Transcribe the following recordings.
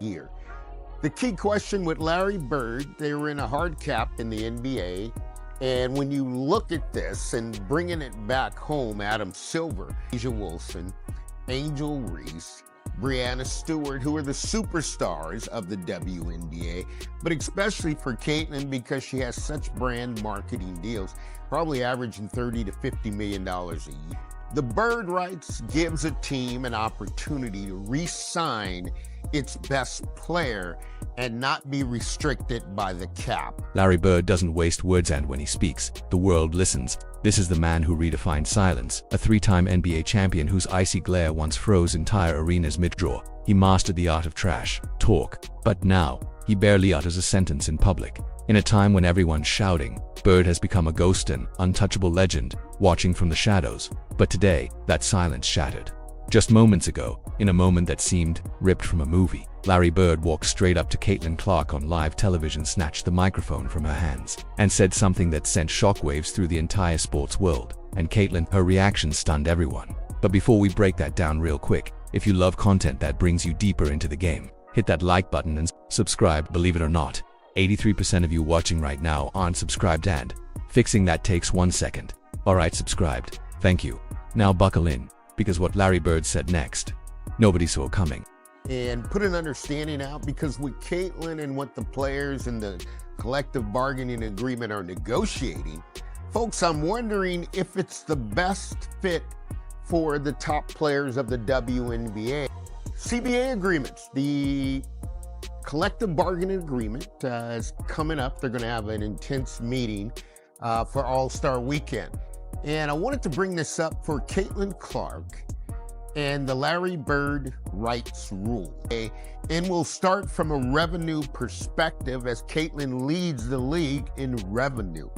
year. The key question with Larry Bird, they were in a hard cap in the NBA. And when you look at this and bringing it back home, Adam Silver, Asia Wilson, Angel Reese, Breanna Stewart, who are the superstars of the WNBA, but especially for Caitlin because she has such brand marketing deals, probably averaging $30 to $50 million a year. The Bird rights gives a team an opportunity to re-sign its best player and not be restricted by the cap. Larry Bird doesn't waste words, and when he speaks, the world listens. This is the man who redefined silence, a three-time NBA champion whose icy glare once froze entire arenas mid-draw. He mastered the art of trash talk, but now he barely utters a sentence in public. In a time when everyone's shouting, Bird has become a ghost, an untouchable legend, watching from the shadows. But today, that silence shattered. Just moments ago, in a moment that seemed ripped from a movie, Larry Bird walked straight up to Caitlin Clark on live television, snatched the microphone from her hands, and said something that sent shockwaves through the entire sports world. And Caitlin, her reaction stunned everyone. But before we break that down real quick, if you love content that brings you deeper into the game, hit that like button and subscribe. Believe it or not, 83% of you watching right now aren't subscribed, and fixing that takes 1 second. Alright, subscribed. Thank you. Now buckle in, because what Larry Bird said next, nobody saw coming. And put an understanding out, because with Caitlin and what the players and the collective bargaining agreement are negotiating, folks, I'm wondering if it's the best fit for the top players of the WNBA. CBA agreements, the collective bargaining agreement is coming up. They're going to have an intense meeting for All-Star Weekend. And I wanted to bring this up for Caitlin Clark and the Larry Bird rights rule. Okay? And we'll start from a revenue perspective as Caitlin leads the league in revenue.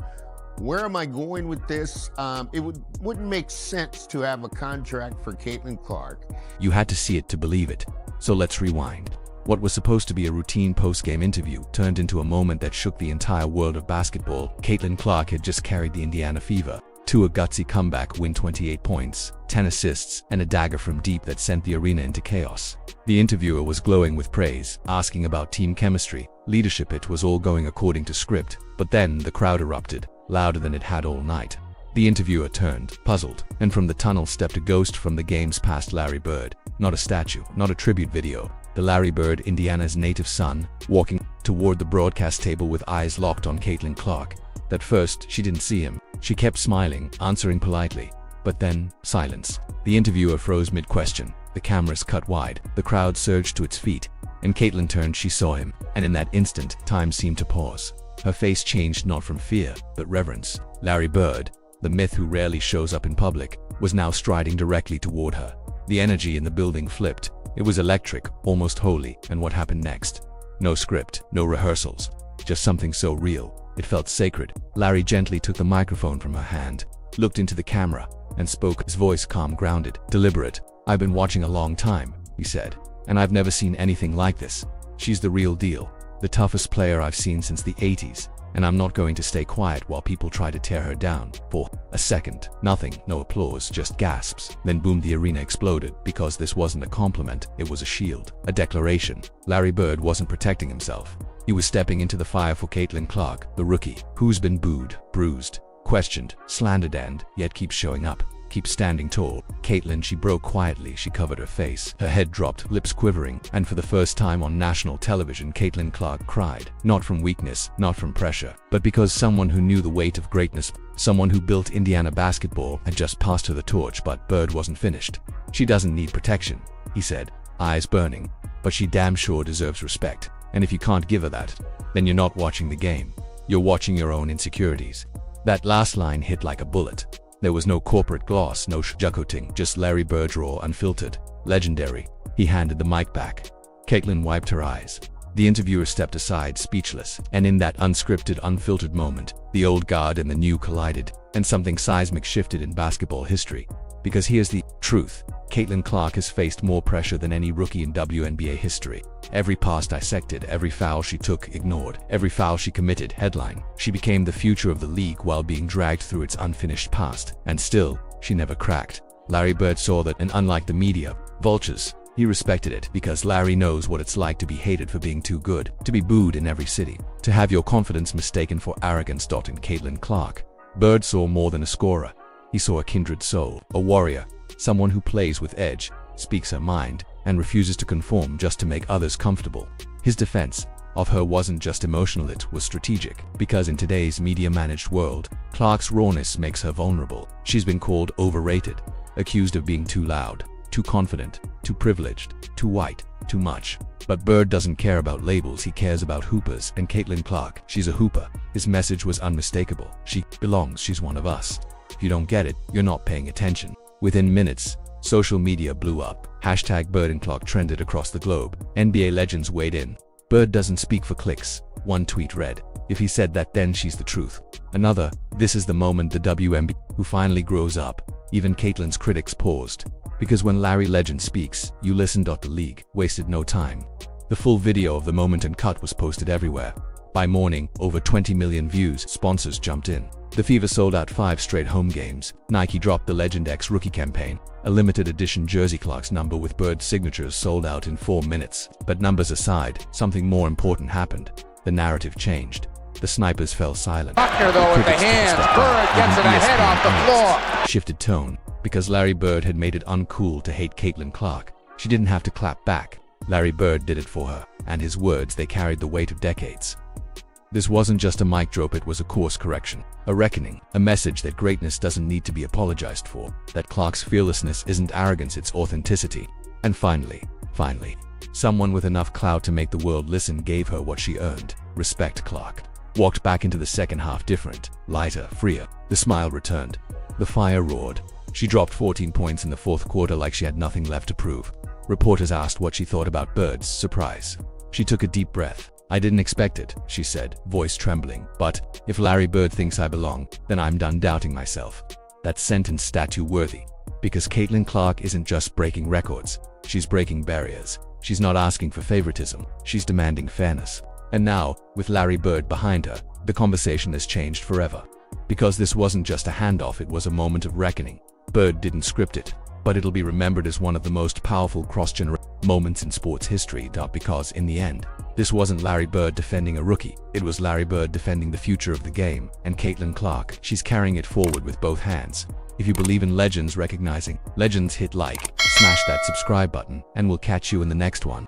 Where am I going with this? It wouldn't make sense to have a contract for Caitlin Clark. You had to see it to believe it. So let's rewind. What was supposed to be a routine post-game interview turned into a moment that shook the entire world of basketball. Caitlin Clark had just carried the Indiana Fever to a gutsy comeback win, 28 points, 10 assists, and a dagger from deep that sent the arena into chaos. The interviewer was glowing with praise, asking about team chemistry, leadership. It was all going according to script, but then the crowd erupted, louder than it had all night. The interviewer turned, puzzled, and from the tunnel stepped a ghost from the game's past. Larry Bird. Not a statue, not a tribute video. The Larry Bird, Indiana's native son, walking toward the broadcast table with eyes locked on Caitlin Clark. At first, she didn't see him. She kept smiling, answering politely. But then, silence. The interviewer froze mid-question. The cameras cut wide. The crowd surged to its feet. And Caitlin turned. She saw him. And in that instant, time seemed to pause. Her face changed, not from fear, but reverence. Larry Bird, the myth who rarely shows up in public, was now striding directly toward her. The energy in the building flipped. It was electric, almost holy. And what happened next? No script, no rehearsals. Just something so real. It felt sacred. Larry gently took the microphone from her hand, looked into the camera, and spoke, his voice calm, grounded, deliberate. "I've been watching a long time," he said, "and I've never seen anything like this. She's the real deal, the toughest player I've seen since the 80s, and I'm not going to stay quiet while people try to tear her down." For a second, nothing, no applause, just gasps. Then boom, the arena exploded, because this wasn't a compliment, it was a shield, a declaration. Larry Bird wasn't protecting himself. He was stepping into the fire for Caitlin Clark, the rookie, who's been booed, bruised, questioned, slandered, and yet keeps showing up, keeps standing tall. Caitlin, she broke quietly. She covered her face. Her head dropped, lips quivering, and for the first time on national television, Caitlin Clark cried. Not from weakness, not from pressure, but because someone who knew the weight of greatness, someone who built Indiana basketball, had just passed her the torch. But Bird wasn't finished. "She doesn't need protection," he said, eyes burning, "but she damn sure deserves respect. And if you can't give her that, then you're not watching the game. You're watching your own insecurities." That last line hit like a bullet. There was no corporate gloss, no sugarcoating, just Larry Bird, raw, unfiltered, legendary. He handed the mic back. Caitlin wiped her eyes. The interviewer stepped aside, speechless, and in that unscripted, unfiltered moment, the old guard and the new collided, and something seismic shifted in basketball history. Because here's the truth. Caitlin Clark has faced more pressure than any rookie in WNBA history. Every pass dissected, every foul she took ignored, every foul she committed headline. She became the future of the league while being dragged through its unfinished past. And still, she never cracked. Larry Bird saw that, and unlike the media, vultures, He respected it because Larry knows what it's like to be hated for being too good, to be booed in every city, to have your confidence mistaken for arrogance. In Caitlin Clark, Bird saw more than a scorer. He saw a kindred soul, a warrior, someone who plays with edge, speaks her mind, and refuses to conform just to make others comfortable. His defense of her wasn't just emotional, it was strategic, because in today's media-managed world, Clark's rawness makes her vulnerable. She's been called overrated, accused of being too loud, too confident, too privileged, too white, too much. But Bird doesn't care about labels, he cares about hoopers, and Caitlin Clark, she's a hooper. His message was unmistakable. She belongs, she's one of us. If you don't get it, you're not paying attention. Within minutes, social media blew up. Hashtag Bird and Clark trended across the globe. NBA legends weighed in. Bird doesn't speak for clicks. One tweet read, "If he said that, then she's the truth." Another, "This is the moment the WNBA who finally grows up." Even Caitlin's critics paused. Because when Larry Legend speaks, you listen. The league wasted no time. The full video of the moment and cut was posted everywhere. By morning, over 20 million views. Sponsors jumped in. The Fever sold out 5 straight home games. Nike dropped the Legend X rookie campaign. A limited edition jersey, Clark's number with Bird's signatures, sold out in 4 minutes. But numbers aside, something more important happened. The narrative changed. The snipers fell silent. Buckner, though, with the hands. Bird gets it ahead off the floor. Shifted tone, because Larry Bird had made it uncool to hate Caitlin Clark. She didn't have to clap back. Larry Bird did it for her, and his words, they carried the weight of decades. This wasn't just a mic drop, it was a course correction, a reckoning, a message that greatness doesn't need to be apologized for, that Clark's fearlessness isn't arrogance, it's authenticity. And finally, someone with enough clout to make the world listen gave her what she earned, respect. Clark walked back into the second half different, lighter, freer. The smile returned. The fire roared. She dropped 14 points in the fourth quarter like she had nothing left to prove. Reporters asked what she thought about Bird's surprise. She took a deep breath. "I didn't expect it," she said, voice trembling. "But if Larry Bird thinks I belong, then I'm done doubting myself." That sentence statue-worthy. Because Caitlin Clark isn't just breaking records. She's breaking barriers. She's not asking for favoritism. She's demanding fairness. And now, with Larry Bird behind her, the conversation has changed forever. Because this wasn't just a handoff, it was a moment of reckoning. Bird didn't script it, but it'll be remembered as one of the most powerful cross-generational moments in sports history. Because in the end, this wasn't Larry Bird defending a rookie. It was Larry Bird defending the future of the game. And Caitlin Clark, she's carrying it forward with both hands. If you believe in legends recognizing legends, hit like, smash that subscribe button, and we'll catch you in the next one.